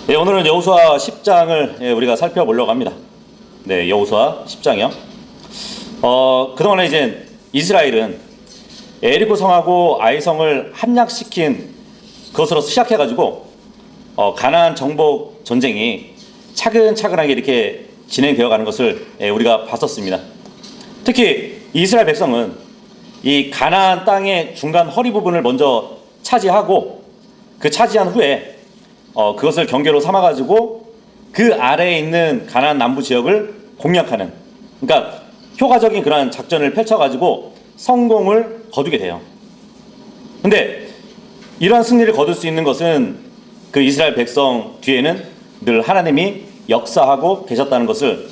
네, 오늘은 여호수아 10장을 우리가 살펴보려고 합니다. 네, 여호수아 10장이요. 그동안에 이제 이스라엘은 에리코 성하고 아이 성을 함락시킨 것으로 시작해가지고 가나안 정복 전쟁이 차근차근하게 이렇게 진행되어 가는 것을 우리가 봤었습니다. 특히 이스라엘 백성은 이 가나안 땅의 중간 허리 부분을 먼저 차지하고 그 차지한 후에 그것을 경계로 삼아가지고 그 아래에 있는 가나안 남부 지역을 공략하는, 그러니까 효과적인 그러한 작전을 펼쳐가지고 성공을 거두게 돼요. 근데 이러한 승리를 거둘 수 있는 것은 그 이스라엘 백성 뒤에는 늘 하나님이 역사하고 계셨다는 것을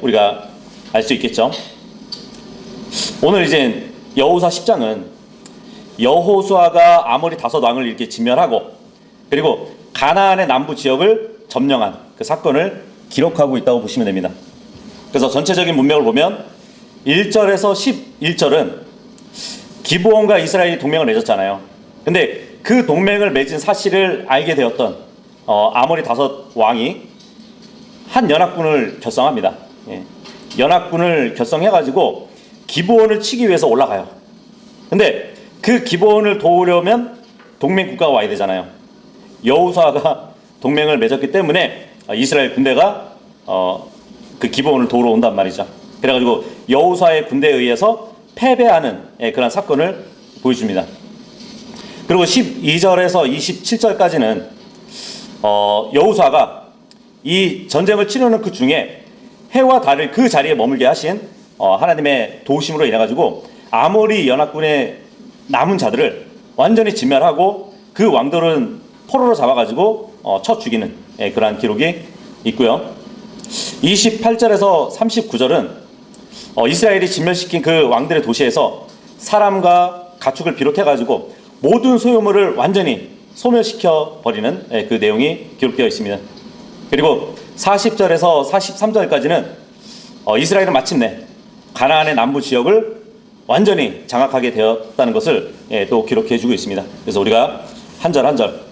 우리가 알 수 있겠죠. 오늘 이제 여호수아 10장은 여호수아가 아모리 다섯 왕을 이렇게 진멸하고 그리고 가나안의 남부 지역을 점령한 그 사건을 기록하고 있다고 보시면 됩니다. 그래서 전체적인 문맥을 보면 1절에서 11절은 기브온과 이스라엘이 동맹을 맺었잖아요. 근데 그 동맹을 맺은 사실을 알게 되었던 아모리 다섯 왕이 한 연합군을 결성합니다. 연합군을 결성해가지고 기브온을 치기 위해서 올라가요. 근데 그 기브온을 도우려면 동맹 국가가 와야 되잖아요. 여호수아가 동맹을 맺었기 때문에 이스라엘 군대가 그 기브온을 도우러 온단 말이죠. 그래가지고 여호수아의 군대에 의해서 패배하는 그런 사건을 보여줍니다. 그리고 12절에서 27절까지는 여호수아가 이 전쟁을 치르는 그 중에 해와 달을 그 자리에 머물게 하신 하나님의 도우심으로 인해 가지고 아모리 연합군의 남은 자들을 완전히 진멸하고 그 왕들은 포로로 잡아가지고 쳐 죽이는 그러한 기록이 있고요. 28절에서 39절은 이스라엘이 진멸시킨 그 왕들의 도시에서 사람과 가축을 비롯해가지고 모든 소유물을 완전히 소멸시켜 버리는 그 내용이 기록되어 있습니다. 그리고 40절에서 43절까지는 이스라엘은 마침내 가나안의 남부 지역을 완전히 장악하게 되었다는 것을 또 기록해 주고 있습니다. 그래서 우리가 한 절 한 절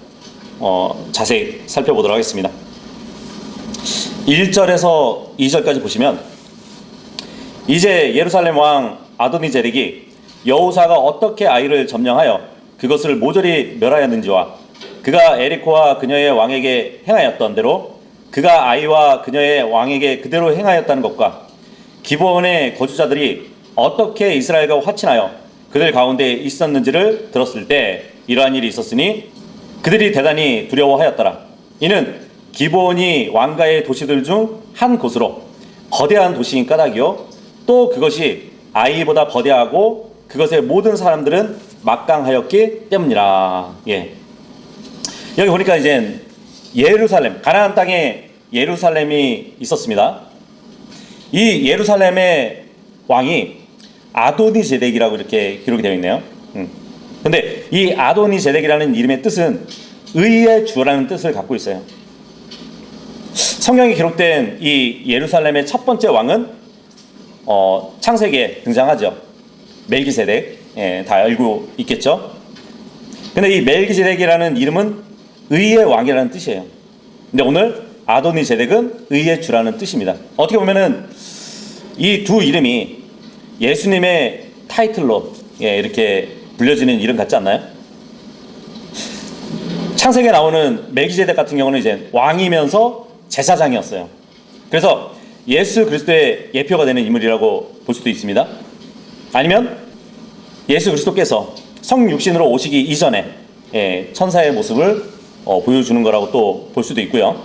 자세히 살펴보도록 하겠습니다. 1절에서 2절까지 보시면 이제 예루살렘 왕 아도니제덱이 여호사가 어떻게 아이를 점령하여 그것을 모조리 멸하였는지와 그가 에리코와 그녀의 왕에게 행하였던 대로 그가 아이와 그녀의 왕에게 그대로 행하였다는 것과 기브온의 거주자들이 어떻게 이스라엘과 화친하여 그들 가운데 있었는지를 들었을 때 이러한 일이 있었으니 그들이 대단히 두려워하였더라. 이는 기브온이 왕가의 도시들 중 한 곳으로 거대한 도시인 까닭이요 또 그것이 아이보다 거대하고 그것의 모든 사람들은 막강하였기 때문이라. 여기 보니까 이제 예루살렘, 가나안 땅에 예루살렘이 있었습니다. 이 예루살렘의 왕이 아도니제덱이라고 이렇게 기록이 되어 있네요. 근데 이 아도니제덱이라는 이름의 뜻은 의의 주라는 뜻을 갖고 있어요. 성경에 기록된 이 예루살렘의 첫 번째 왕은 창세기에 등장하죠. 멜기세덱, 다 알고 있겠죠. 근데 이 멜기세덱이라는 이름은 의의 왕이라는 뜻이에요. 근데 오늘 아도니제덱은 의의 주라는 뜻입니다. 어떻게 보면은 이 두 이름이 예수님의 타이틀로 이렇게 불려지는 이름 같지 않나요? 창세기에 나오는 멜기세덱 같은 경우는 이제 왕이면서 제사장이었어요. 그래서 예수 그리스도의 예표가 되는 인물이라고 볼 수도 있습니다. 아니면 예수 그리스도께서 성육신으로 오시기 이전에 천사의 모습을 보여주는 거라고 또 볼 수도 있고요.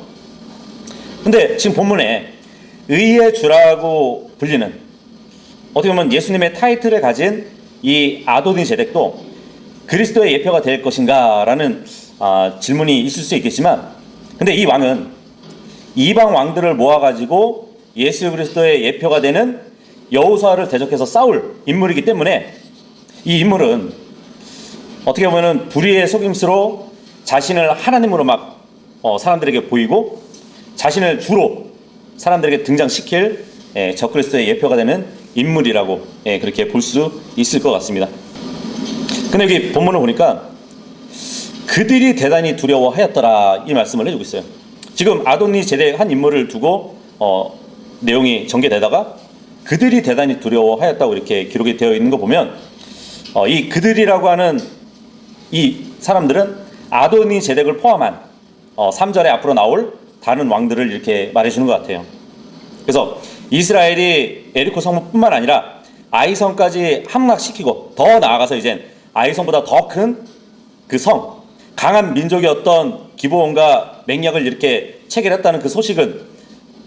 근데 지금 본문에 의의 주라고 불리는, 어떻게 보면 예수님의 타이틀을 가진 이 아도니제덱도 그리스도의 예표가 될 것인가 라는 질문이 있을 수 있겠지만, 근데 이 왕은 이방 왕들을 모아가지고 예수 그리스도의 예표가 되는 여호수아를 대적해서 싸울 인물이기 때문에 이 인물은 어떻게 보면 불의의 속임수로 자신을 하나님으로 막 사람들에게 보이고 자신을 주로 사람들에게 등장시킬 적그리스도의 예표가 되는 인물이라고 그렇게 볼 수 있을 것 같습니다. 근데 여기 본문을 보니까 그들이 대단히 두려워하였더라 이 말씀을 해주고 있어요. 지금 아도니 제덱 한 인물을 두고 내용이 전개되다가 그들이 대단히 두려워하였다고 이렇게 기록이 되어 있는 거 보면 이 그들이라고 하는 이 사람들은 아도니 제덱을 포함한 3절에 앞으로 나올 다른 왕들을 이렇게 말해주는 것 같아요. 그래서 이스라엘이 에리코 성문뿐만 아니라 아이성까지 함락시키고 더 나아가서 이젠 아이성보다 더 큰 그 성, 강한 민족이었던 기브온과 맹약을 이렇게 체결했다는 그 소식은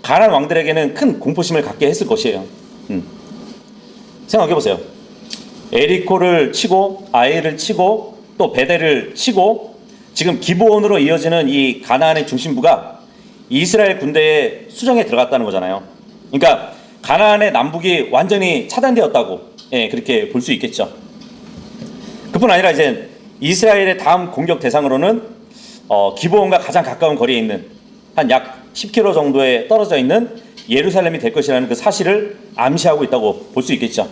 가나안 왕들에게는 큰 공포심을 갖게 했을 것이에요. 생각해보세요. 에리코를 치고 아이를 치고 또 베델을 치고 지금 기브온으로 이어지는 이 가나안의 중심부가 이스라엘 군대의 수정에 들어갔다는 거잖아요. 그러니까 가나안의 남북이 완전히 차단되었다고 그렇게 볼 수 있겠죠. 그뿐 아니라 이제 이스라엘의 다음 공격 대상으로는 기브온과 가장 가까운 거리에 있는 한 약 10km 정도에 떨어져 있는 예루살렘이 될 것이라는 그 사실을 암시하고 있다고 볼 수 있겠죠.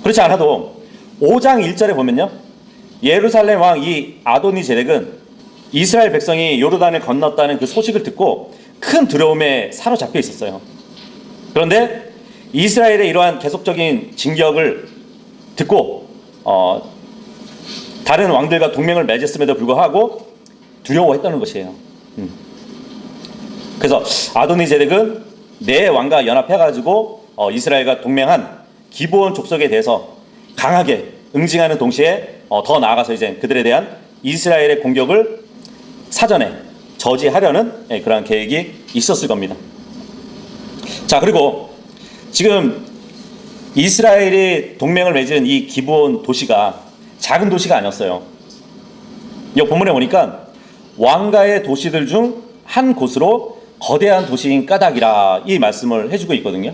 그렇지 않아도 5장 1절에 보면요, 예루살렘 왕 이 아도니 제덱은 이스라엘 백성이 요르단을 건넜다는 그 소식을 듣고 큰 두려움에 사로잡혀 있었어요. 그런데 이스라엘의 이러한 계속적인 진격을 듣고 다른 왕들과 동맹을 맺었음에도 불구하고 두려워했다는 것이에요. 그래서 아도니 제덱은 내 왕과 연합해가지고 이스라엘과 동맹한 기브온 족속에 대해서 강하게 응징하는 동시에 더 나아가서 이제 그들에 대한 이스라엘의 공격을 사전에 저지하려는 그러한 계획이 있었을 겁니다. 자, 그리고 지금 이스라엘이 동맹을 맺은 이 기브온 도시가 작은 도시가 아니었어요. 이 본문에 보니까 왕가의 도시들 중 한 곳으로 거대한 도시인 까닭이라 이 말씀을 해주고 있거든요.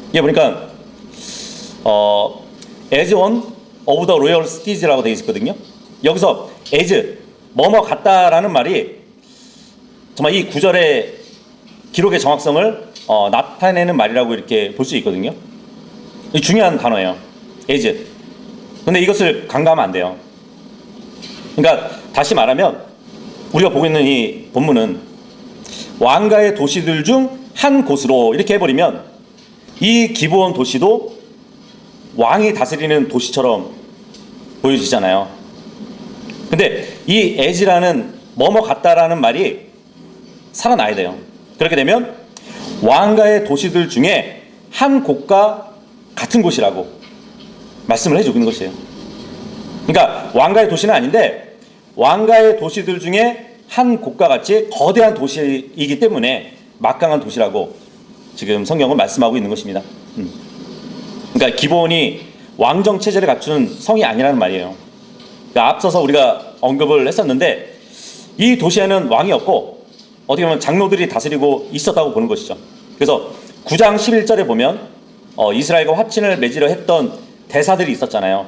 이게 보니까 as one of the royal cities라고 되어 있거든요. 여기서 as 뭐뭐 같다라는 말이 정말 이 구절의 기록의 정확성을 나타내는 말이라고 이렇게 볼 수 있거든요. 이 중요한 단어예요. as. 근데 이것을 간과하면 안 돼요. 그러니까 다시 말하면 우리가 보고 있는 이 본문은 왕가의 도시들 중 한 곳으로 이렇게 해버리면 이 기브온 도시도 왕이 다스리는 도시처럼 보여지잖아요. 근데 이 as라는 뭐뭐 같다라는 말이 살아나야 돼요. 그렇게 되면 왕가의 도시들 중에 한 곳과 같은 곳이라고 말씀을 해주고 있는 것이에요. 그러니까 왕가의 도시는 아닌데 왕가의 도시들 중에 한 곳과 같이 거대한 도시이기 때문에 막강한 도시라고 지금 성경은 말씀하고 있는 것입니다. 그러니까 기본이 왕정 체제를 갖춘 성이 아니라는 말이에요. 그러니까 앞서서 우리가 언급을 했었는데 이 도시에는 왕이 없고 어떻게 보면 장로들이 다스리고 있었다고 보는 것이죠. 그래서 9장 11절에 보면 이스라엘과 화친을 맺으려 했던 대사들이 있었잖아요.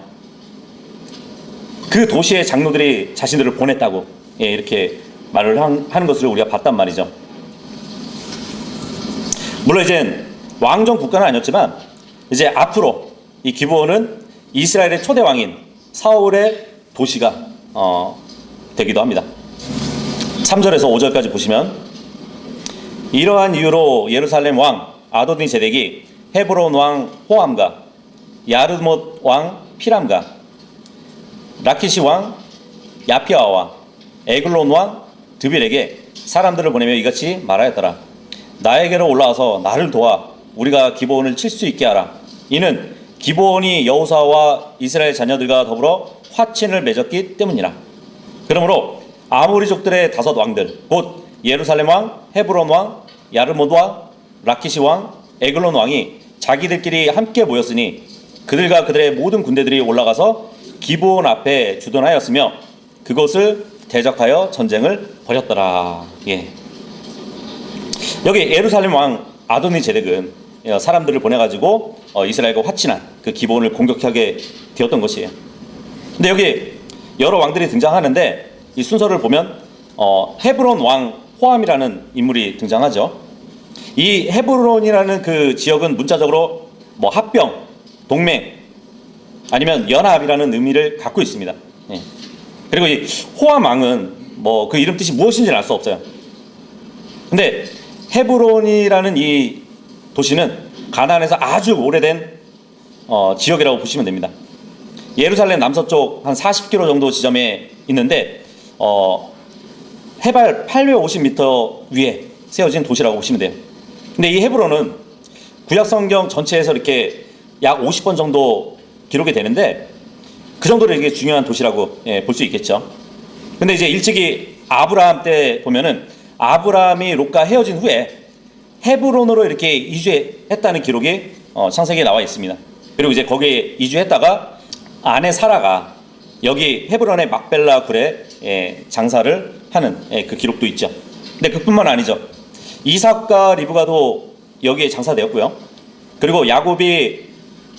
그 도시의 장로들이 자신들을 보냈다고 이렇게 말을 하는 것을 우리가 봤단 말이죠. 물론 이제 왕정 국가는 아니었지만 이제 앞으로 이 기브온은 이스라엘의 초대 왕인 사울의 도시가 되기도 합니다. 3절에서 5절까지 보시면 이러한 이유로 예루살렘 왕 아도니 제덱이 헤브론 왕 호암과 야르못 왕 피람과 라키시 왕 야피아와 에글론 왕 드빌에게 사람들을 보내며 이같이 말하였더라. 나에게로 올라와서 나를 도와 우리가 기브온을 칠 수 있게 하라. 이는 기브온이 여호사와 이스라엘 자녀들과 더불어 화친을 맺었기 때문이라. 그러므로 아모리족들의 5 왕들 곧 예루살렘 왕, 헤브론 왕, 야르못 왕, 라키시 왕, 에글론 왕이 자기들끼리 함께 모였으니 그들과 그들의 모든 군대들이 올라가서 기브온 앞에 주둔하였으며 그것을 대적하여 전쟁을 벌였더라. 여기 예루살렘 왕 아도니 제덱은 사람들을 보내가지고 이스라엘과 화친한 그 기브온을 공격하게 되었던 것이에요. 근데 여기 여러 왕들이 등장하는데 이 순서를 보면 헤브론 왕 호암이라는 인물이 등장하죠. 이 헤브론이라는 그 지역은 문자적으로 뭐 합병, 동맹 아니면 연합이라는 의미를 갖고 있습니다. 그리고 이 호암 왕은 뭐 그 이름 뜻이 무엇인지는 알 수 없어요. 근데 헤브론이라는 이 도시는 가나안에서 아주 오래된 지역이라고 보시면 됩니다. 예루살렘 남서쪽 한 40km 정도 지점에 있는데 해발 850m 위에 세워진 도시라고 보시면 돼요. 근데 이 헤브론은 구약 성경 전체에서 이렇게 약 50번 정도 기록이 되는데 그 정도로 이게 중요한 도시라고 볼 수 있겠죠. 근데 이제 일찍이 아브라함 때 보면은 아브라함이 롯과 헤어진 후에 헤브론으로 이렇게 이주했다는 기록이 창세기에 나와 있습니다. 그리고 이제 거기에 이주했다가 아내 사라가 여기 헤브론의 막벨라 굴에 장사를 하는 그 기록도 있죠. 근데 그뿐만 아니죠. 이삭과 리브가도 여기에 장사되었고요. 그리고 야곱이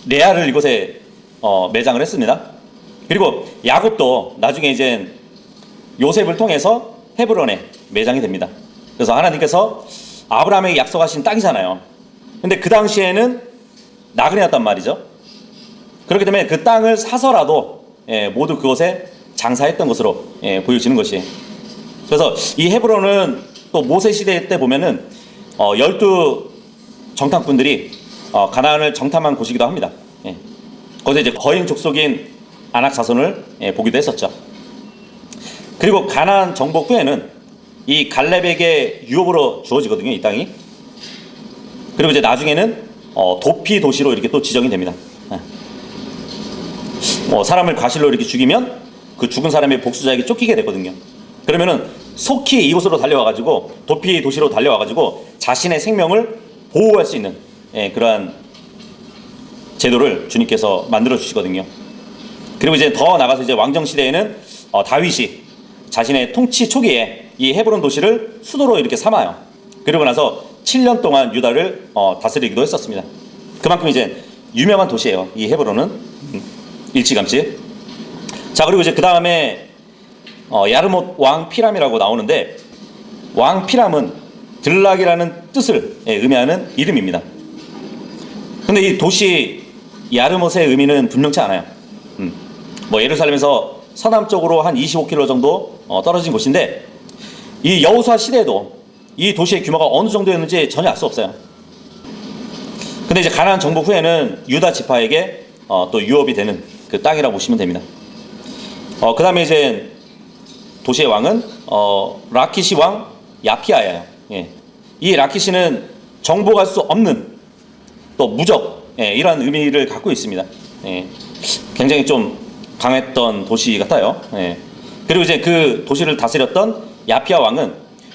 레아를 이곳에 매장을 했습니다. 그리고 야곱도 나중에 이제 요셉을 통해서 헤브론에 매장이 됩니다. 그래서 하나님께서 아브라함에게 약속하신 땅이잖아요. 근데 그 당시에는 나그네였단 말이죠. 그렇기 때문에 그 땅을 사서라도 모두 그곳에 장사했던 것으로 보여지는 것이에요. 그래서 이 헤브론은 또 모세 시대 때 보면은 12 정탐꾼들이 가나안을 정탐한 곳이기도 합니다. 거기서 이제 거인 족속인 아낙 자손을 보기도 했었죠. 그리고 가나안 정복 후에는 이 갈렙에게 유업으로 주어지거든요, 이 땅이. 그리고 이제 나중에는 도피 도시로 이렇게 또 지정이 됩니다. 사람을 과실로 이렇게 죽이면 그 죽은 사람의 복수자에게 쫓기게 되거든요. 그러면은 속히 이곳으로 달려와가지고 도피 도시로 달려와가지고 자신의 생명을 보호할 수 있는 그러한 제도를 주님께서 만들어 주시거든요. 그리고 이제 더 나가서 이제 왕정 시대에는 다윗이 자신의 통치 초기에 이 헤브론 도시를 수도로 이렇게 삼아요. 그리고 나서 7년 동안 유다를 다스리기도 했었습니다. 그만큼 이제 유명한 도시예요, 이 헤브론은. 일찌감치. 자, 그리고 이제 그 다음에 야르못 왕 피람이라고 나오는데, 왕 피람은 들락이라는 뜻을 의미하는 이름입니다. 근데 이 도시 야르못의 의미는 분명치 않아요. 예루살렘에서 서남쪽으로 한 25km 정도 떨어진 곳인데, 이 여호수아 시대에도 이 도시의 규모가 어느 정도였는지 전혀 알 수 없어요. 근데 이제 가나안 정복 후에는 유다 지파에게 또 유업이 되는 그 땅이라고 보시면 됩니다. 그 다음에 이제 도시의 왕은 라키시 왕 야피아예요. 이 라키시는 정복할 수 없는 또 무적, 이러한 의미를 갖고 있습니다. 굉장히 좀 강했던 도시 같아요. 그리고 이제 그 도시를 다스렸던 야피아 왕은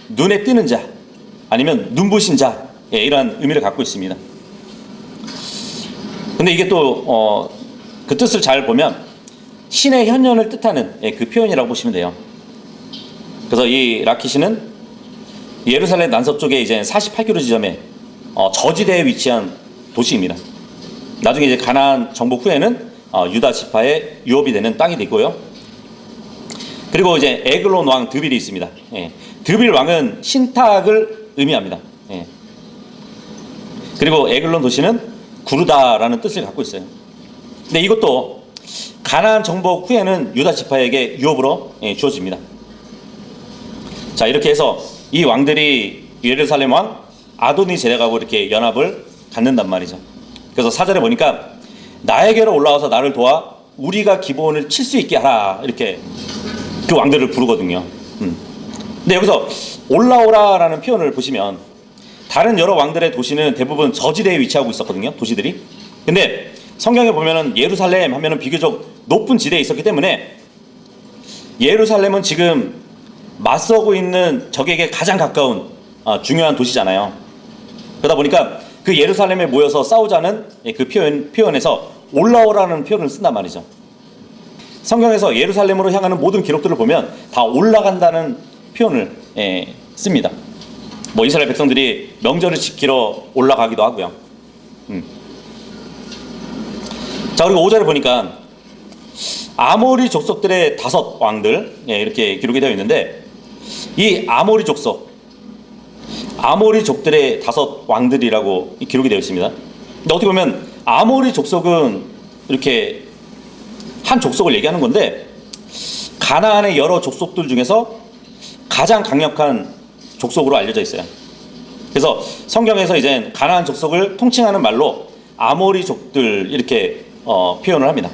눈에 띄는 자, 아니면 눈부신 자, 이러한 의미를 갖고 있습니다. 근데 이게 또 그 뜻을 잘 보면 신의 현현을 뜻하는 그 표현이라고 보시면 돼요. 그래서 이 라키시는 예루살렘 남서쪽에 이제 48km 지점에 저지대에 위치한 도시입니다. 나중에 이제 가나안 정복 후에는 유다 지파의 유업이 되는 땅이 됐고요. 그리고 이제 에글론 왕 드빌이 있습니다. 드빌 왕은 신탁을 의미합니다. 그리고 에글론 도시는 구르다라는 뜻을 갖고 있어요. 근데 이것도 가나안 정복 후에는 유다 지파에게 유업으로 주어집니다. 자, 이렇게 해서 이 왕들이 예루살렘 왕 아도니 제덱하고 이렇게 연합을 갖는단 말이죠. 그래서 4절에 보니까 나에게로 올라와서 나를 도와 우리가 기브온을 칠 수 있게 하라, 이렇게 그 왕들을 부르거든요. 근데 여기서 올라오라라는 표현을 보시면 다른 여러 왕들의 도시는 대부분 저지대에 위치하고 있었거든요, 도시들이. 근데 성경에 보면은 예루살렘 하면은 비교적 높은 지대에 있었기 때문에 예루살렘은 지금 맞서고 있는 적에게 가장 가까운 중요한 도시잖아요. 그러다 보니까 그 예루살렘에 모여서 싸우자는 그 표현에서 올라오라는 표현을 쓴단 말이죠. 성경에서 예루살렘으로 향하는 모든 기록들을 보면 다 올라간다는 표현을 씁니다. 이스라엘 백성들이 명절을 지키러 올라가기도 하고요. 자, 그리고 5절에 보니까 아모리 족속들의 5 왕들, 이렇게 기록이 되어 있는데, 이 아모리 족들의 5 왕들이라고 기록이 되어 있습니다. 근데 어떻게 보면 아모리 족속은 이렇게 한 족속을 얘기하는 건데, 가나안의 여러 족속들 중에서 가장 강력한 족속으로 알려져 있어요. 그래서 성경에서 이제 가나안 족속을 통칭하는 말로 아모리족들 이렇게 표현을 합니다.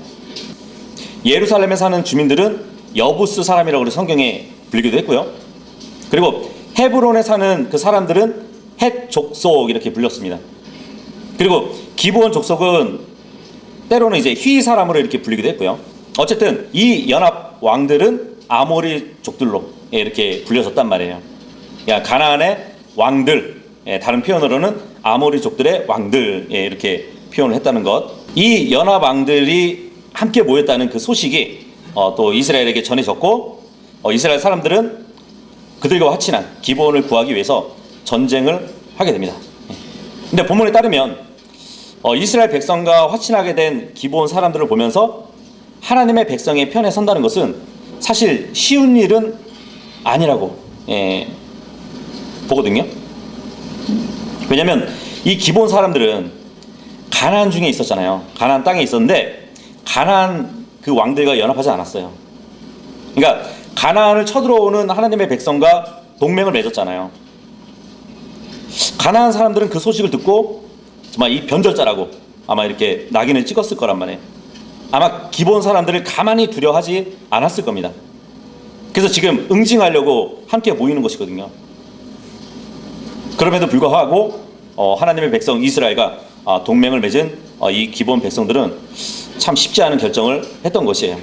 예루살렘에 사는 주민들은 여부스 사람이라고 성경에 불리기도 했고요. 그리고 헤브론에 사는 그 사람들은 헷 족속 이렇게 불렸습니다. 그리고 기브온 족속은 때로는 이제 휘 사람으로 이렇게 불리기도 했고요. 어쨌든 이 연합 왕들은 아모리족들로 이렇게 불려졌단 말이에요. 그러니까 가나안의 왕들, 다른 표현으로는 아모리족들의 왕들 이렇게 표현을 했다는 것. 이 연합 왕들이 함께 모였다는 그 소식이 또 이스라엘에게 전해졌고, 이스라엘 사람들은 그들과 화친한 기브온을 구하기 위해서 전쟁을 하게 됩니다. 근데 본문에 따르면 이스라엘 백성과 화친하게 된 기브온 사람들을 보면서 하나님의 백성의 편에 선다는 것은 사실 쉬운 일은 아니라고 보거든요. 왜냐하면 이 기브온 사람들은 가나안 중에 있었잖아요. 가나안 땅에 있었는데 가나안 그 왕들과 연합하지 않았어요. 그러니까 가나안을 쳐들어오는 하나님의 백성과 동맹을 맺었잖아요. 가나안 사람들은 그 소식을 듣고 정말 이 변절자라고 아마 이렇게 낙인을 찍었을 거란 말이에요. 아마 기브온 사람들을 가만히 두려워하지 않았을 겁니다. 그래서 지금 응징하려고 함께 모이는 것이거든요. 그럼에도 불구하고 하나님의 백성 이스라엘과 동맹을 맺은 이 기브온 백성들은 참 쉽지 않은 결정을 했던 것이에요.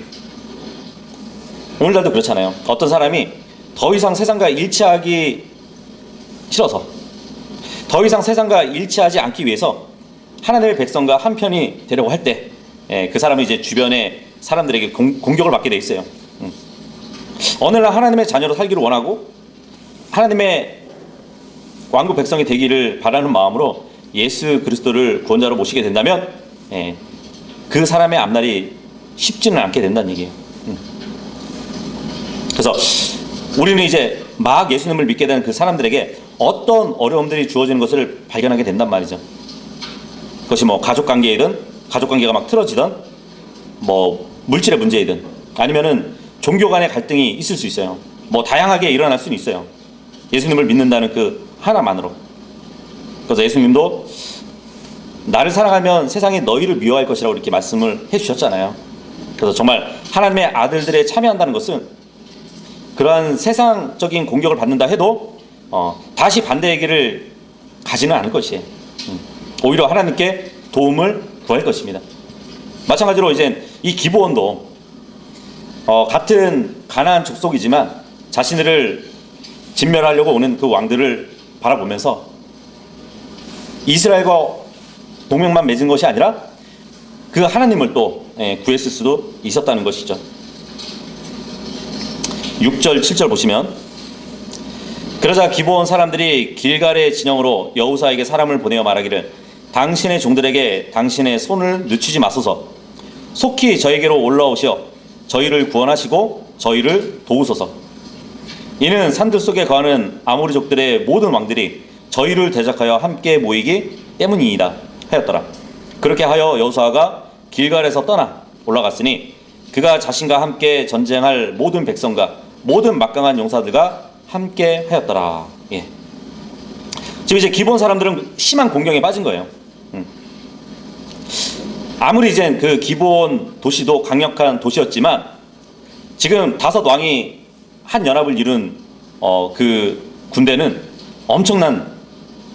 오늘날도 그렇잖아요. 어떤 사람이 더 이상 세상과 일치하기 싫어서, 더 이상 세상과 일치하지 않기 위해서 하나님의 백성과 한편이 되려고 할 때 그 사람이 이제 주변의 사람들에게 공격을 받게 돼 있어요. 오늘날 하나님의 자녀로 살기를 원하고 하나님의 왕국 백성이 되기를 바라는 마음으로 예수 그리스도를 구원자로 모시게 된다면 그 사람의 앞날이 쉽지는 않게 된다는 얘기예요. 그래서 우리는 이제 막 예수님을 믿게 되는 그 사람들에게 어떤 어려움들이 주어지는 것을 발견하게 된단 말이죠. 그것이 뭐 가족관계이든, 가족관계가 막 틀어지든, 뭐 물질의 문제이든, 아니면은 종교 간의 갈등이 있을 수 있어요. 뭐 다양하게 일어날 수는 있어요. 예수님을 믿는다는 그 하나만으로. 그래서 예수님도 나를 사랑하면 세상이 너희를 미워할 것이라고 이렇게 말씀을 해주셨잖아요. 그래서 정말 하나님의 아들들에 참여한다는 것은 그러한 세상적인 공격을 받는다 해도 다시 반대의 길을 가지는 않을 것이에요. 오히려 하나님께 도움을 구할 것입니다. 마찬가지로 이제 이 기브온도 같은 가나안 족속이지만 자신들을 진멸하려고 오는 그 왕들을 바라보면서 이스라엘과 동맹만 맺은 것이 아니라 그 하나님을 또 구했을 수도 있었다는 것이죠. 6절 7절 보시면, 그러자 기브온 사람들이 길갈의 진영으로 여호수아에게 사람을 보내어 말하기를 당신의 종들에게 당신의 손을 늦추지 마소서. 속히 저에게로 올라오시어 저희를 구원하시고 저희를 도우소서. 이는 산들 속에 거하는 아모리족들의 모든 왕들이 저희를 대적하여 함께 모이기 때문이니이다 하였더라. 그렇게 하여 여호수아가 길갈에서 떠나 올라갔으니 그가 자신과 함께 전쟁할 모든 백성과 모든 막강한 용사들과 함께 하였더라. 지금 이제 기브온 사람들은 심한 공경에 빠진 거예요. 아무리 이제 그 기브온 도시도 강력한 도시였지만 지금 5 왕이 한 연합을 이룬 그 군대는 엄청난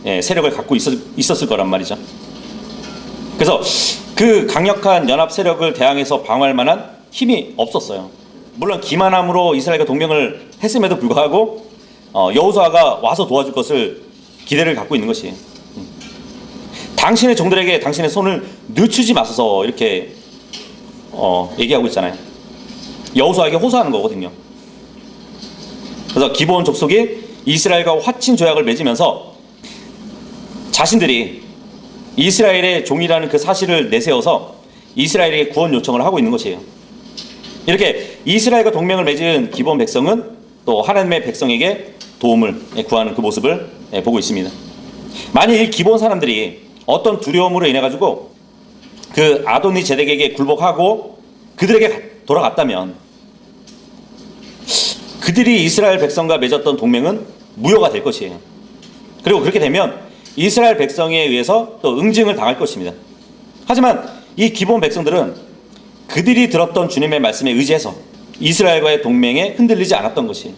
세력을 갖고 있었을 거란 말이죠. 그래서 그 강력한 연합 세력을 대항해서 방어할 만한 힘이 없었어요. 물론 기만함으로 이스라엘과 동맹을 했음에도 불구하고 여호수아가 와서 도와줄 것을 기대를 갖고 있는 것이에요. 당신의 종들에게 당신의 손을 늦추지 마소서 이렇게 얘기하고 있잖아요. 여호수아에게 호소하는 거거든요. 그래서 기브온 족속이 이스라엘과 화친 조약을 맺으면서 자신들이 이스라엘의 종이라는 그 사실을 내세워서 이스라엘에게 구원 요청을 하고 있는 것이에요. 이렇게 이스라엘과 동맹을 맺은 기브온 백성은 또 하나님의 백성에게 도움을 구하는 그 모습을 보고 있습니다. 만일 이 기브온 사람들이 어떤 두려움으로 인해 가지고 그 아도니 제덱에게 굴복하고 그들에게 돌아갔다면 그들이 이스라엘 백성과 맺었던 동맹은 무효가 될 것이에요. 그리고 그렇게 되면 이스라엘 백성에 의해서 또 응징을 당할 것입니다. 하지만 이 기브온 백성들은 그들이 들었던 주님의 말씀에 의지해서 이스라엘과의 동맹에 흔들리지 않았던 것이,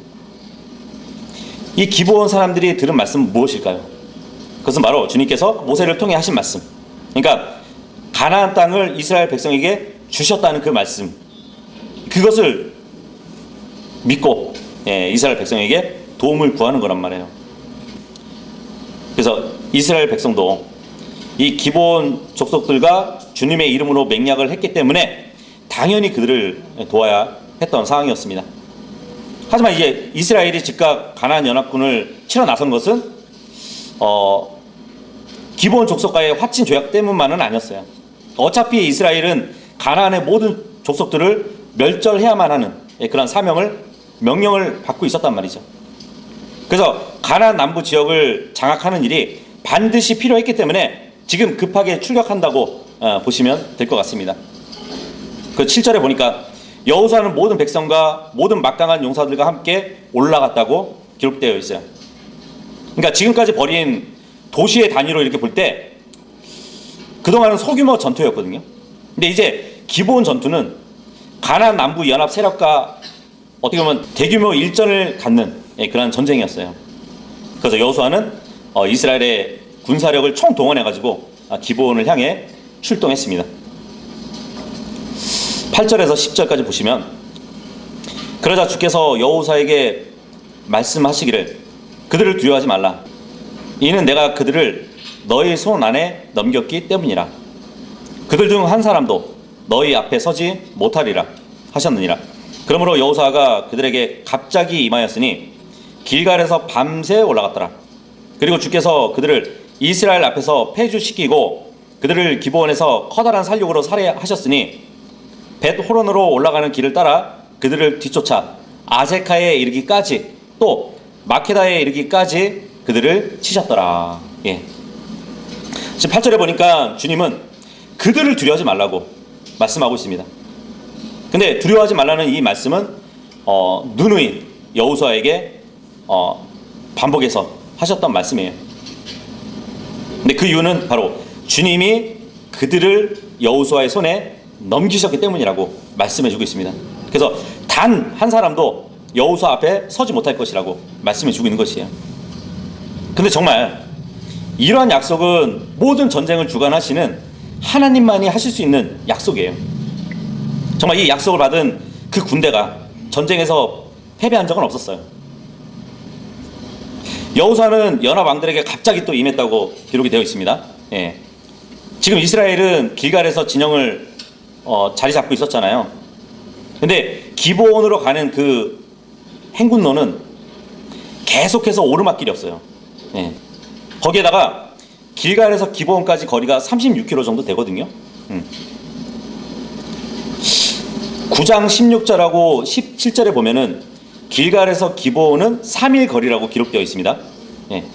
이 기브온 사람들이 들은 말씀은 무엇일까요? 그것은 바로 주님께서 모세를 통해 하신 말씀, 그러니까 가나안 땅을 이스라엘 백성에게 주셨다는 그 말씀, 그것을 믿고 이스라엘 백성에게 도움을 구하는 거란 말이에요. 그래서 이스라엘 백성도 이 기브온 족속들과 주님의 이름으로 맹약을 했기 때문에 당연히 그들을 도와야 했던 상황이었습니다. 하지만 이제 이스라엘이 즉각 가나안 연합군을 치러 나선 것은 기브온 족속과의 화친 조약 때문만은 아니었어요. 어차피 이스라엘은 가나안의 모든 족속들을 멸절해야만 하는 그런 명령을 받고 있었단 말이죠. 그래서 가나안 남부 지역을 장악하는 일이 반드시 필요했기 때문에 지금 급하게 출격한다고 보시면 될 것 같습니다. 그 7절에 보니까 여호수아는 모든 백성과 모든 막강한 용사들과 함께 올라갔다고 기록되어 있어요. 그러니까 지금까지 벌인 도시의 단위로 이렇게 볼 때 그동안은 소규모 전투였거든요. 근데 이제 기브온 전투는 가나안 남부 연합 세력과 어떻게 보면 대규모 일전을 갖는 그런 전쟁이었어요. 그래서 여호수아는 이스라엘의 군사력을 총동원해가지고 기브온을 향해 출동했습니다. 8절에서 10절까지 보시면, 그러자 주께서 여호수아에게 말씀하시기를 그들을 두려워하지 말라. 이는 내가 그들을 너희 손 안에 넘겼기 때문이라. 그들 중 한 사람도 너희 앞에 서지 못하리라 하셨느니라. 그러므로 여호수아가 그들에게 갑자기 임하였으니 길갈에서 밤새 올라갔더라. 그리고 주께서 그들을 이스라엘 앞에서 패주시키고 그들을 기브온에서 커다란 살육으로 살해하셨으니 벳 호론으로 올라가는 길을 따라 그들을 뒤쫓아 아세카에 이르기까지 또 마케다에 이르기까지 그들을 치셨더라. 지금 8절에 보니까 주님은 그들을 두려워하지 말라고 말씀하고 있습니다. 근데 두려워하지 말라는 이 말씀은 누누이 여호수아에게 반복해서 하셨던 말씀이에요. 근데 그 이유는 바로 주님이 그들을 여호수아의 손에 넘기셨기 때문이라고 말씀해주고 있습니다. 그래서 단 한 사람도 여호수아 앞에 서지 못할 것이라고 말씀해주고 있는 것이에요. 근데 정말 이러한 약속은 모든 전쟁을 주관하시는 하나님만이 하실 수 있는 약속이에요. 정말 이 약속을 받은 그 군대가 전쟁에서 패배한 적은 없었어요. 여호수아는 연합 왕들에게 갑자기 또 임했다고 기록이 되어 있습니다. 지금 이스라엘은 길갈에서 진영을 자리 잡고 있었잖아요. 근데 기브온으로 가는 그 행군로는 계속해서 오르막길이었어요. 거기에다가 길갈에서 기브온까지 거리가 36km 정도 되거든요. 9장 16절하고 17절에 보면은 길갈에서 기브온은 3일 거리라고 기록되어 있습니다.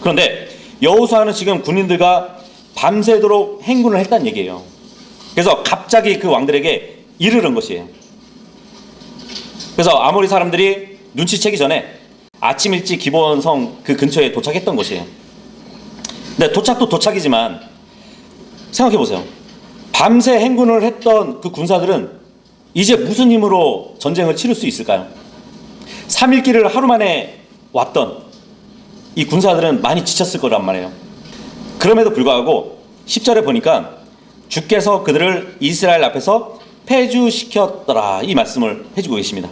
그런데 여호수아는 지금 군인들과 밤새도록 행군을 했다는 얘기예요. 그래서 갑자기 그 왕들에게 이르는 것이에요. 그래서 아모리 사람들이 눈치채기 전에 아침 일찍 기브온 성 그 근처에 도착했던 것이에요. 근데 도착도 도착이지만 생각해 보세요. 밤새 행군을 했던 그 군사들은 이제 무슨 힘으로 전쟁을 치를 수 있을까요? 3일 길을 하루 만에 왔던 이 군사들은 많이 지쳤을 거란 말이에요. 그럼에도 불구하고 10절에 보니까 주께서 그들을 이스라엘 앞에서 패주시켰더라, 이 말씀을 해주고 계십니다.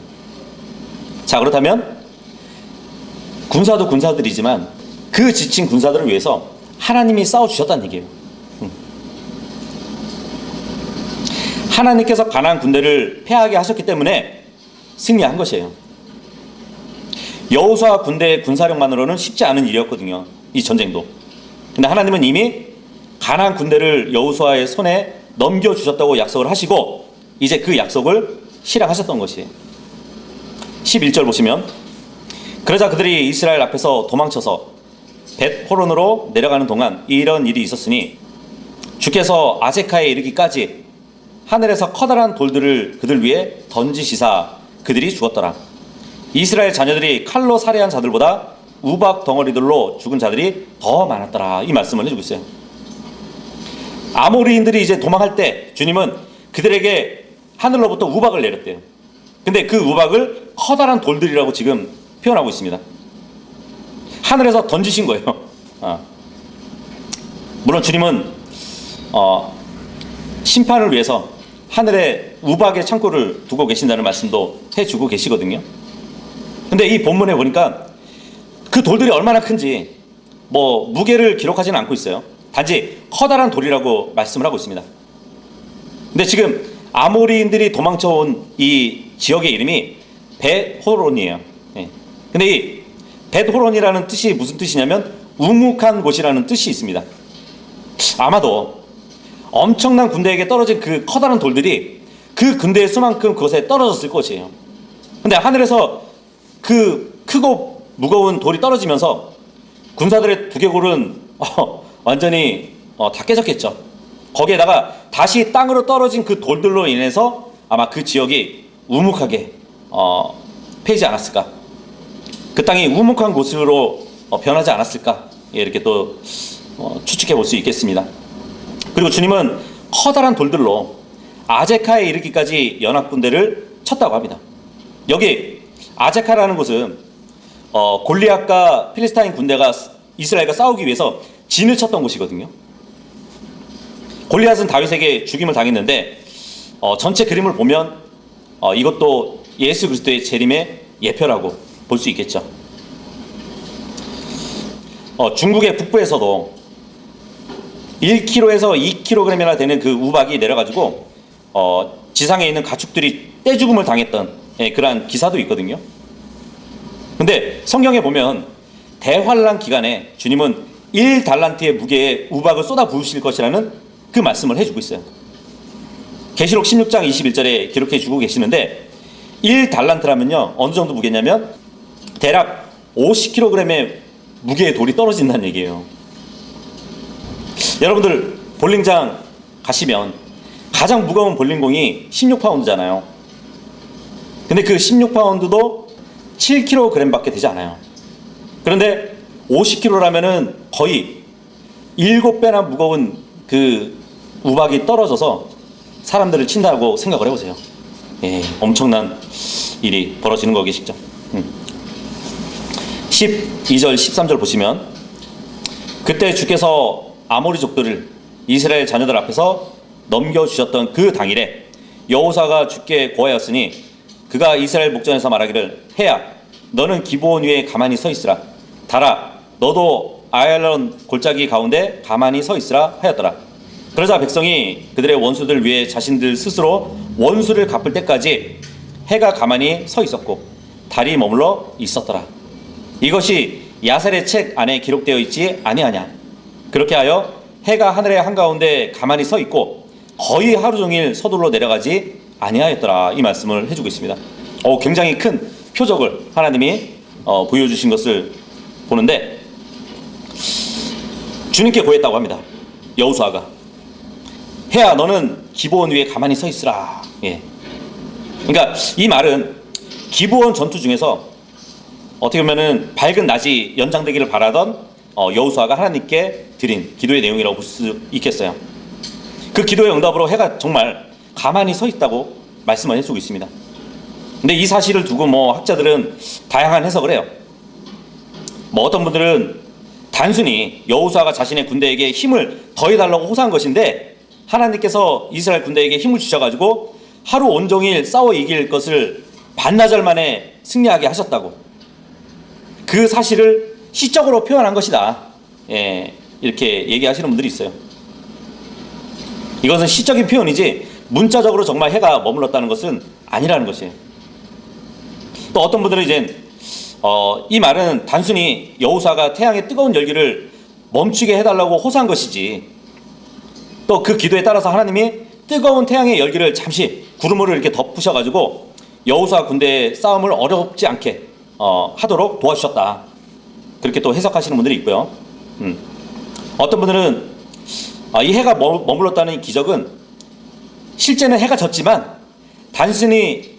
자, 그렇다면 군사도 군사들이지만 그 지친 군사들을 위해서 하나님이 싸워주셨다는 얘기예요. 하나님께서 가나안 군대를 패하게 하셨기 때문에 승리한 것이에요. 여호수아 군대의 군사력만으로는 쉽지 않은 일이었거든요, 이 전쟁도. 근데 하나님은 이미 가나안 군대를 여호수아의 손에 넘겨주셨다고 약속을 하시고 이제 그 약속을 실행하셨던 것이에요. 11절 보시면, 그러자 그들이 이스라엘 앞에서 도망쳐서 벳 호론으로 내려가는 동안 이런 일이 있었으니 주께서 아세카에 이르기까지 하늘에서 커다란 돌들을 그들 위에 던지시사 그들이 죽었더라. 이스라엘 자녀들이 칼로 살해한 자들보다 우박 덩어리들로 죽은 자들이 더 많았더라. 이 말씀을 해주고 있어요. 아모리인들이 이제 도망할 때 주님은 그들에게 하늘로부터 우박을 내렸대요. 근데 그 우박을 커다란 돌들이라고 지금 표현하고 있습니다. 하늘에서 던지신 거예요. 물론 주님은 심판을 위해서 하늘에 우박의 창고를 두고 계신다는 말씀도 해주고 계시거든요. 근데 이 본문에 보니까 그 돌들이 얼마나 큰지 뭐 무게를 기록하지는 않고 있어요. 단지 커다란 돌이라고 말씀을 하고 있습니다. 근데 지금 아모리인들이 도망쳐온 이 지역의 이름이 벳호론이에요. 근데 이 벳호론이라는 뜻이 무슨 뜻이냐면 우묵한 곳이라는 뜻이 있습니다. 아마도 엄청난 군대에게 떨어진 그 커다란 돌들이 그 군대의 수만큼 그것에 떨어졌을 것이에요. 근데 하늘에서 그 크고 무거운 돌이 떨어지면서 군사들의 두개골은 완전히 다 깨졌겠죠. 거기에다가 다시 땅으로 떨어진 그 돌들로 인해서 아마 그 지역이 우묵하게 패이지 않았을까, 그 땅이 우묵한 곳으로 변하지 않았을까, 이렇게 또 추측해 볼 수 있겠습니다. 그리고 주님은 커다란 돌들로 아제카에 이르기까지 연합군대를 쳤다고 합니다. 여기 아제카라는 곳은 골리앗과 필리스타인 군대가 이스라엘과 싸우기 위해서 진을 쳤던 곳이거든요. 골리앗은 다윗에게 죽임을 당했는데 전체 그림을 보면 이것도 예수 그리스도의 재림의 예표라고 볼 수 있겠죠. 중국의 북부에서도 1kg에서 2kg이나 되는 그 우박이 내려가지고 지상에 있는 가축들이 떼죽음을 당했던 그러한 기사도 있거든요. 근데 성경에 보면 대환란 기간에 주님은 1달란트의 무게의 우박을 쏟아 부으실 것이라는 그 말씀을 해주고 있어요. 계시록 16장 21절에 기록해 주고 계시는데 1달란트라면요 어느 정도 무게냐면 대략 50kg의 무게의 돌이 떨어진다는 얘기예요. 여러분들 볼링장 가시면 가장 무거운 볼링공이 16파운드잖아요. 근데 그 16파운드도 7kg 밖에 되지 않아요. 그런데 50kg라면은 거의 7배나 무거운 그 우박이 떨어져서 사람들을 친다고 생각을 해보세요. 엄청난 일이 벌어지는 거겠죠. 12절 13절 보시면 그때 주께서 아모리족들을 이스라엘 자녀들 앞에서 넘겨주셨던 그 당일에 여호사가 주께 고하였으니 그가 이스라엘 목전에서 말하기를 해야 너는 기브온 위에 가만히 서 있으라. 달아 너도 아얄론 골짜기 가운데 가만히 서 있으라 하였더라. 그러자 백성이 그들의 원수들 위에 자신들 스스로 원수를 갚을 때까지 해가 가만히 서 있었고 달이 머물러 있었더라. 이것이 야셀의 책 안에 기록되어 있지 아니하냐. 그렇게 하여 해가 하늘의 한가운데 가만히 서 있고 거의 하루 종일 서둘러 내려가지 아니하였더라. 이 말씀을 해주고 있습니다. 굉장히 큰 표적을 하나님이 보여주신 것을 보는데 주님께 고했다고 합니다. 여호수아가 해야 너는 기브온 위에 가만히 서 있으라. 그러니까 이 말은 기브온 전투 중에서 어떻게 보면은 밝은 낮이 연장되기를 바라던 여호수아가 하나님께 드린 기도의 내용이라고 볼 수 있겠어요. 그 기도의 응답으로 해가 정말 가만히 서 있다고 말씀을 해주고 있습니다. 근데 이 사실을 두고 학자들은 다양한 해석을 해요. 어떤 분들은 단순히 여호수아가 자신의 군대에게 힘을 더해달라고 호소한 것인데 하나님께서 이스라엘 군대에게 힘을 주셔가지고 하루 온종일 싸워 이길 것을 반나절 만에 승리하게 하셨다고, 그 사실을 시적으로 표현한 것이다, 이렇게 얘기하시는 분들이 있어요. 이것은 시적인 표현이지 문자적으로 정말 해가 머물렀다는 것은 아니라는 것이에요. 또 어떤 분들은 이제 이 말은 단순히 여호수아가 태양의 뜨거운 열기를 멈추게 해달라고 호소한 것이지, 또 그 기도에 따라서 하나님이 뜨거운 태양의 열기를 잠시 구름으로 이렇게 덮으셔가지고 여호수아 군대의 싸움을 어렵지 않게 하도록 도와주셨다, 그렇게 또 해석하시는 분들이 있고요. 어떤 분들은 이 해가 머물렀다는 이 기적은 실제는 해가 졌지만 단순히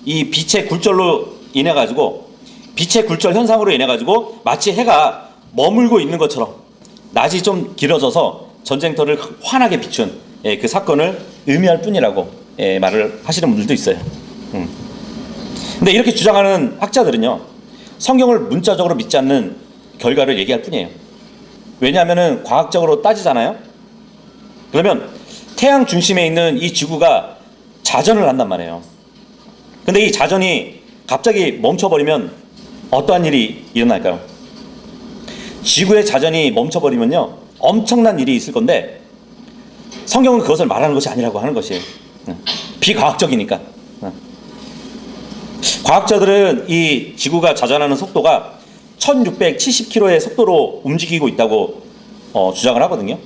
이 빛의 굴절로 인해 가지고 빛의 굴절 현상으로 인해 가지고 마치 해가 머물고 있는 것처럼 낮이 좀 길어져서 전쟁터를 환하게 비춘 그 사건을 의미할 뿐이라고 말을 하시는 분들도 있어요. 근데 이렇게 주장하는 학자들은요, 성경을 문자적으로 믿지 않는 결과를 얘기할 뿐이에요. 왜냐하면은 과학적으로 따지잖아요. 그러면 태양 중심에 있는 이 지구가 자전을 한단 말이에요. 근데 이 자전이 갑자기 멈춰버리면 어떠한 일이 일어날까요? 지구의 자전이 멈춰버리면요, 엄청난 일이 있을 건데 성경은 그것을 말하는 것이 아니라고 하는 것이에요. 비과학적이니까. 과학자들은 이 지구가 자전하는 속도가 1670km의 속도로 움직이고 있다고 주장을 하거든요.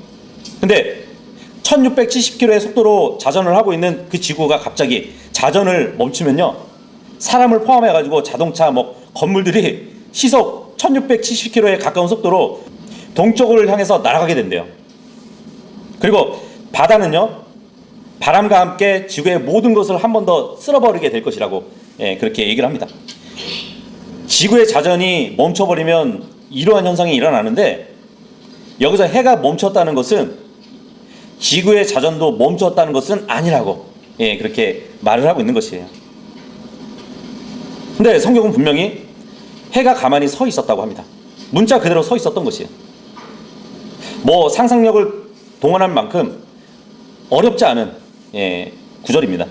근데 1670km의 속도로 자전을 하고 있는 그 지구가 갑자기 자전을 멈추면요, 사람을 포함해가지고 자동차, 건물들이 시속 1670km에 가까운 속도로 동쪽을 향해서 날아가게 된대요. 그리고 바다는요, 바람과 함께 지구의 모든 것을 한 번 더 쓸어버리게 될 것이라고 그렇게 얘기를 합니다. 지구의 자전이 멈춰버리면 이러한 현상이 일어나는데, 여기서 해가 멈췄다는 것은 지구의 자전도 멈췄다는 것은 아니라고 그렇게 말을 하고 있는 것이에요. 근데 성경은 분명히 해가 가만히 서 있었다고 합니다. 문자 그대로 서 있었던 것이에요. 상상력을 동원할 만큼 어렵지 않은 구절입니다.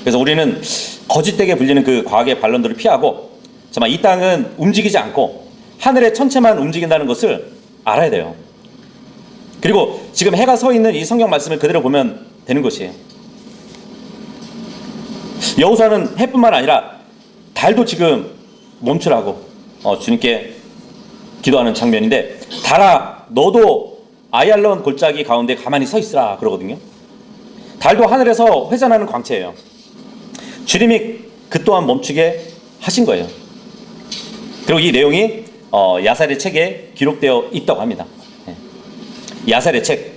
그래서 우리는 거짓되게 불리는 그 과학의 반론들을 피하고 정말 이 땅은 움직이지 않고 하늘의 천체만 움직인다는 것을 알아야 돼요. 그리고 지금 해가 서 있는 이 성경 말씀을 그대로 보면 되는 것이에요. 여호수아는 해뿐만 아니라 달도 지금 멈추라고 주님께 기도하는 장면인데, 달아 너도 아얄론 골짜기 가운데 가만히 서 있으라 그러거든요. 달도 하늘에서 회전하는 광채예요. 주님이 그 또한 멈추게 하신 거예요. 그리고 이 내용이 야살의 책에 기록되어 있다고 합니다. 야살의 책,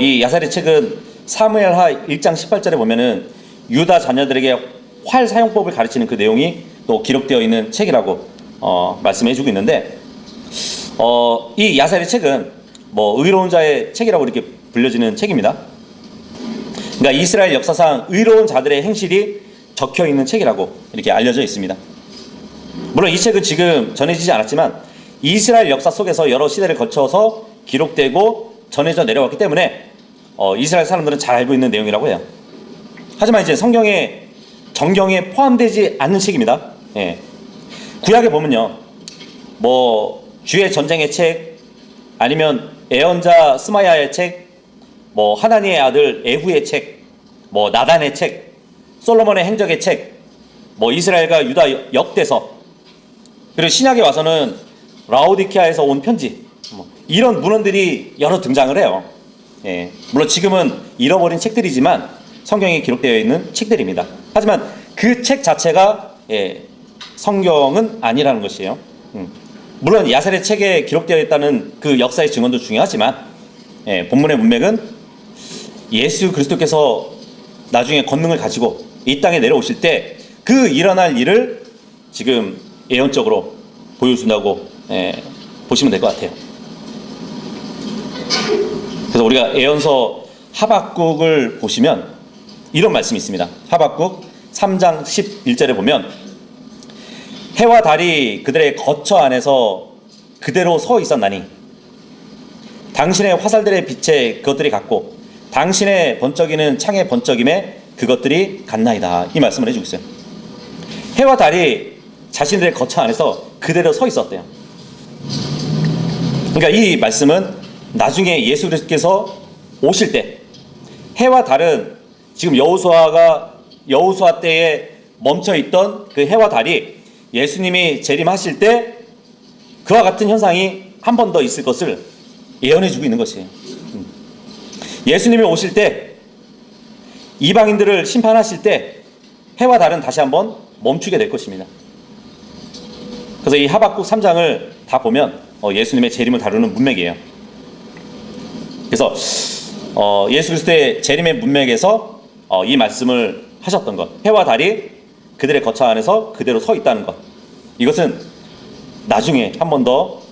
이 야살의 책은 사무엘하 1장 18절에 보면은 유다 자녀들에게 활 사용법을 가르치는 그 내용이 또 기록되어 있는 책이라고 말씀해주고 있는데, 이 야살의 책은 의로운 자의 책이라고 이렇게 불려지는 책입니다. 그러니까 이스라엘 역사상 의로운 자들의 행실이 적혀 있는 책이라고 이렇게 알려져 있습니다. 물론 이 책은 지금 전해지지 않았지만 이스라엘 역사 속에서 여러 시대를 거쳐서 기록되고 전해져 내려왔기 때문에 이스라엘 사람들은 잘 알고 있는 내용이라고 해요. 하지만 이제 정경에 포함되지 않는 책입니다. 구약에 보면요, 주의 전쟁의 책, 아니면 예언자 스마야의 책, 하나니의 아들 에후의 책, 나단의 책, 솔로몬의 행적의 책, 이스라엘과 유다 역대서, 그리고 신약에 와서는 라오디케아에서 온 편지, 이런 문헌들이 여러 등장을 해요. 물론 지금은 잃어버린 책들이지만 성경에 기록되어 있는 책들입니다. 하지만 그 책 자체가 성경은 아니라는 것이에요. 물론 야살의 책에 기록되어 있다는 그 역사의 증언도 중요하지만 본문의 문맥은 예수 그리스도께서 나중에 권능을 가지고 이 땅에 내려오실 때 그 일어날 일을 지금 예언적으로 보여준다고 보시면 될 것 같아요. 그래서 우리가 예언서 하박국을 보시면 이런 말씀이 있습니다. 하박국 3장 11절에 보면 해와 달이 그들의 거처 안에서 그대로 서 있었나니 당신의 화살들의 빛에 그것들이 같고 당신의 번쩍이는 창의 번쩍임에 그것들이 같나이다. 이 말씀을 해주고 있어요. 해와 달이 자신들의 거처 안에서 그대로 서 있었대요. 그러니까 이 말씀은 나중에 예수 그리스도께서 오실 때 해와 달은 지금 여호수아 때에 멈춰있던 그 해와 달이 예수님이 재림하실 때 그와 같은 현상이 한 번 더 있을 것을 예언해주고 있는 것이에요. 예수님이 오실 때 이방인들을 심판하실 때 해와 달은 다시 한번 멈추게 될 것입니다. 그래서 이 하박국 3장을 다 보면 예수님의 재림을 다루는 문맥이에요. 그래서 예수 그리스도의 재림의 문맥에서 이 말씀을 하셨던 것, 해와 달이 그들의 거처 안에서 그대로 서 있다는 것, 이것은 나중에 한 번 더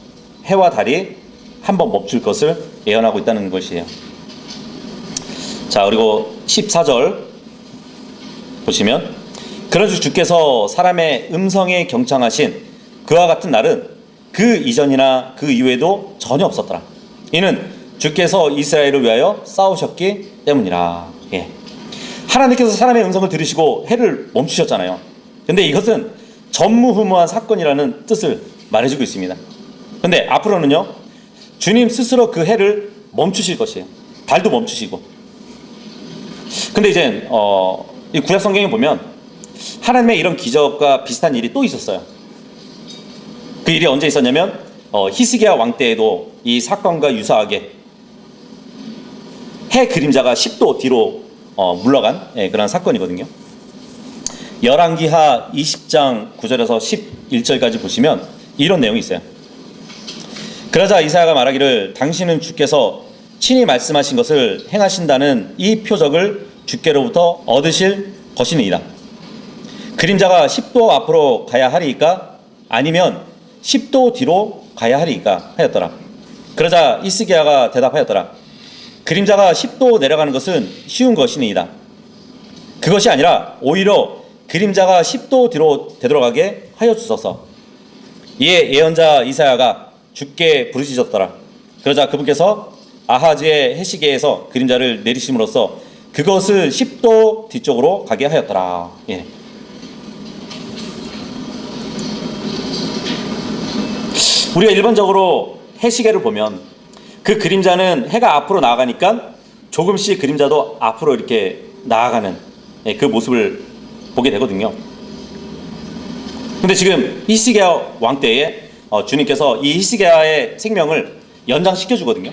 해와 달이 한 번 멈출 것을 예언하고 있다는 것이에요. 자, 그리고 14절 보시면, 그런즉 주께서 사람의 음성에 경청하신 그와 같은 날은 그 이전이나 그 이후에도 전혀 없었더라. 이는 주께서 이스라엘을 위하여 싸우셨기 때문이라. 예. 하나님께서 사람의 음성을 들으시고 해를 멈추셨잖아요. 근데 이것은 전무후무한 사건이라는 뜻을 말해주고 있습니다. 근데 앞으로는요, 주님 스스로 그 해를 멈추실 것이에요. 달도 멈추시고. 근데 이제 이 구약 성경에 보면 하나님의 이런 기적과 비슷한 일이 또 있었어요. 그 일이 언제 있었냐면 히스기야 왕 때에도 이 사건과 유사하게 해 그림자가 10도 뒤로 물러간 그런 사건이거든요. 열왕기하 20장 9절에서 11절까지 보시면 이런 내용이 있어요. 그러자 이사야가 말하기를 당신은 주께서 친히 말씀하신 것을 행하신다는 이 표적을 주께로부터 얻으실 것이니이다. 그림자가 10도 앞으로 가야 하리이까 아니면 10도 뒤로 가야 하리이까 하였더라. 그러자 히스기야가 대답하였더라. 그림자가 10도 내려가는 것은 쉬운 것이니이다. 그것이 아니라 오히려 그림자가 10도 뒤로 되돌아가게 하여 주소서. 이에 예언자 이사야가 주께 부르짖었더라. 그러자 그분께서 아하즈의 해시계에서 그림자를 내리심으로써 그것을 10도 뒤쪽으로 가게 하였더라. 예. 우리가 일반적으로 해시계를 보면 그 그림자는 해가 앞으로 나아가니까 조금씩 그림자도 앞으로 이렇게 나아가는 그 모습을 보게 되거든요. 근데 지금 히스기야 왕 때에 주님께서 이 히스기야의 생명을 연장시켜 주거든요.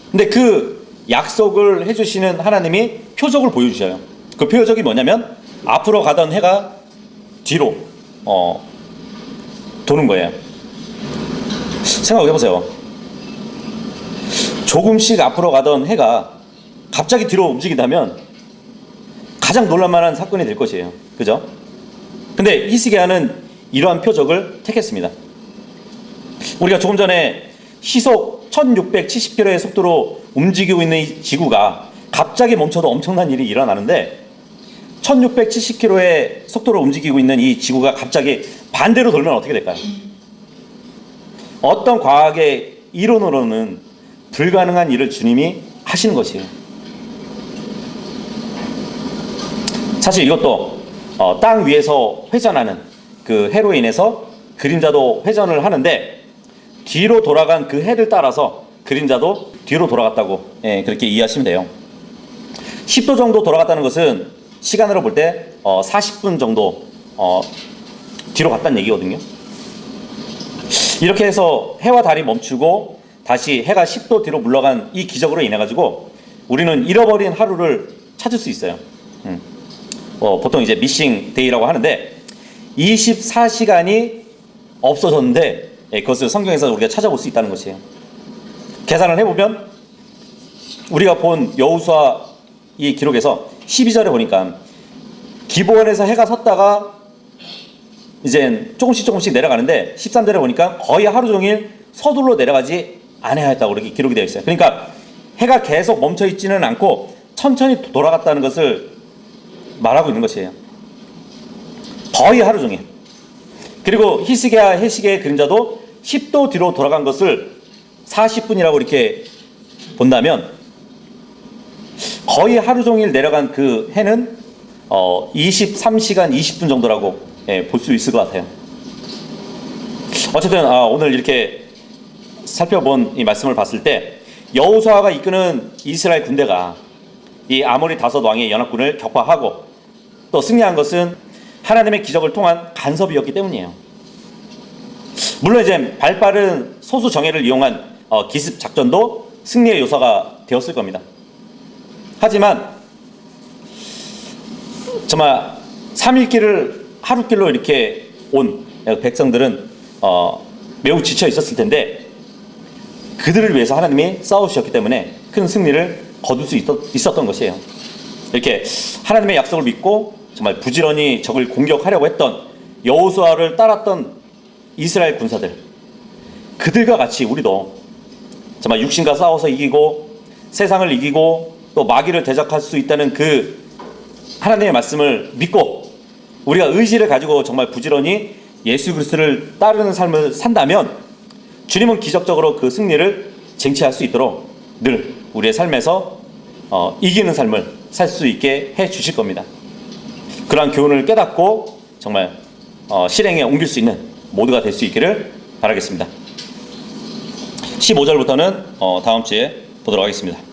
근데 그 약속을 해주시는 하나님이 표적을 보여주셔요. 그 표적이 뭐냐면 앞으로 가던 해가 뒤로 도는 거예요. 생각해보세요. 조금씩 앞으로 가던 해가 갑자기 뒤로 움직인다면 가장 놀랄만한 사건이 될 것이에요. 그죠? 근데 히스기야는 이러한 표적을 택했습니다. 우리가 조금 전에 시속 1670km의 속도로 움직이고 있는 이 지구가 갑자기 멈춰도 엄청난 일이 일어나는데 1670km의 속도로 움직이고 있는 이 지구가 갑자기 반대로 돌면 어떻게 될까요? 어떤 과학의 이론으로는 불가능한 일을 주님이 하시는 것이에요. 사실 이것도 땅 위에서 회전하는 그 해로 인해서 그림자도 회전을 하는데 뒤로 돌아간 그 해를 따라서 그림자도 뒤로 돌아갔다고 그렇게 이해하시면 돼요. 10도 정도 돌아갔다는 것은 시간으로 볼 때 40분 정도 뒤로 갔다는 얘기거든요. 이렇게 해서 해와 달이 멈추고 다시 해가 10도 뒤로 물러간 이 기적으로 인해 가지고 우리는 잃어버린 하루를 찾을 수 있어요. 보통 이제 미싱 데이라고 하는데 24시간이 없어졌는데 그것을 성경에서 우리가 찾아볼 수 있다는 것이에요. 계산을 해보면 우리가 본 여호수아 이 기록에서 12절에 보니까 기브온에서 해가 섰다가 이제 조금씩 내려가는데 13절에 보니까 거의 하루 종일 서둘러 내려가지 않아야했다고 이렇게 기록이 되어 있어요. 그러니까 해가 계속 멈춰 있지는 않고 천천히 돌아갔다는 것을 말하고 있는 것이에요. 거의 하루 종일. 그리고 히스기야 해시계의 그림자도 10도 뒤로 돌아간 것을 40분이라고 이렇게 본다면 거의 하루 종일 내려간 그 해는 23시간 20분 정도라고 볼 수 있을 것 같아요. 어쨌든 오늘 이렇게 살펴본 이 말씀을 봤을 때 여호수아가 이끄는 이스라엘 군대가 이 아모리 다섯 왕의 연합군을 격파하고 또 승리한 것은 하나님의 기적을 통한 간섭이었기 때문이에요. 물론 이제 발빠른 소수 정예를 이용한 기습 작전도 승리의 요소가 되었을 겁니다. 하지만 정말 3일길을 하루길로 이렇게 온 백성들은 매우 지쳐 있었을 텐데 그들을 위해서 하나님이 싸우셨기 때문에 큰 승리를 거둘 수 있었던 것이에요. 이렇게 하나님의 약속을 믿고 정말 부지런히 적을 공격하려고 했던 여호수아를 따랐던 이스라엘 군사들, 그들과 같이 우리도 정말 육신과 싸워서 이기고 세상을 이기고 또 마귀를 대적할 수 있다는 그 하나님의 말씀을 믿고 우리가 의지를 가지고 정말 부지런히 예수 그리스도를 따르는 삶을 산다면 주님은 기적적으로 그 승리를 쟁취할 수 있도록 늘 우리의 삶에서 이기는 삶을 살 수 있게 해 주실 겁니다. 그러한 교훈을 깨닫고 정말 실행에 옮길 수 있는 모두가 될 수 있기를 바라겠습니다. 15절부터는 다음 주에 보도록 하겠습니다.